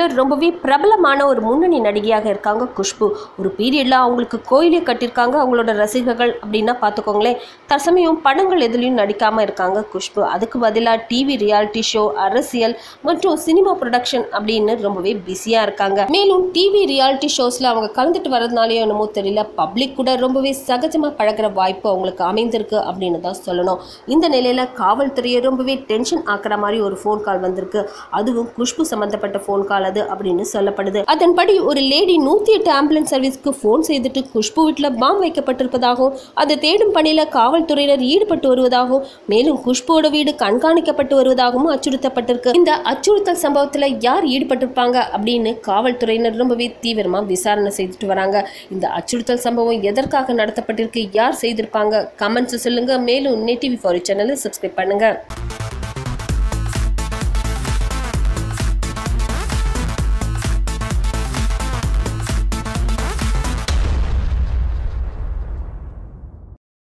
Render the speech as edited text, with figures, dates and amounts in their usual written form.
பீரியட்ல ரொம்பவே பிரபலமான ஒரு முன்னணி நடிகையாக இருக்காங்க குஷ்பு. ஒரு பீரியட்ல அவங்களுக்கு கோயிலே கட்டியிருக்காங்க அவங்களோட ரசிகர்கள் அப்படின்னா பார்த்துக்கோங்களேன். தற்சமயம் படங்கள் எதுலையும் நடிக்காம இருக்காங்க குஷ்பு. அதுக்கு பதிலாக டிவி ரியாலிட்டி ஷோ, அரசியல் மற்றும் சினிமா ப்ரொடக்ஷன் அப்படின்னு ரொம்பவே பிஸியா இருக்காங்க. மேலும் டிவி ரியாலிட்டி ஷோஸ்ல அவங்க கலந்துட்டு வரதுனாலயோ என்னமோ தெரியல, பப்ளிக் கூட ரொம்பவே சகஜமா பழகிற வாய்ப்பு அவங்களுக்கு அமைந்திருக்கு அப்படின்னு தான் சொல்லணும். இந்த நிலையில காவல்துறையை ரொம்பவே டென்ஷன் ஆக்குற மாதிரி ஒரு ஃபோன் கால் வந்திருக்கு. அதுவும் குஷ்பு சம்பந்தப்பட்ட ஃபோன் கால் அது அப்படின்னு சொல்லப்படுது. அதன்படி ஒரு லேடி 108 ஆம்புலன்ஸ் சர்வீஸ்க்கு ஃபோன் செய்துட்டு குஷ்பு வீட்டில் பாம் வைக்கப்பட்டிருப்பதாகவும் அதை தேடும் பணியில காவல்துறையினர் ஈடுபட்டு வருவதாகவும் மேலும் குஷ்புவோட வீடு கண்காணிக்கப்பட்டு வருவதாகவும் அச்சுறுத்தப்பட்டிருக்கு. இந்த அச்சுறுத்தல் சம்பவத்தில் யார் ஈடுபட்டிருப்பாங்க அப்படின்னு காவல்துறையினர் ரொம்பவே தீவிரமா விசாரணை செய்துட்டு வராங்க. இந்த அச்சுறுத்தல் சம்பவம் எதற்காக நடத்தப்பட்டிருக்கு, யார் செய்திருப்பாங்க, கமெண்ட்ஸ் சொல்லுங்க. மேலும் நெட் டிவி 4 சேனலை சப்ஸ்கிரைப் பண்ணுங்க.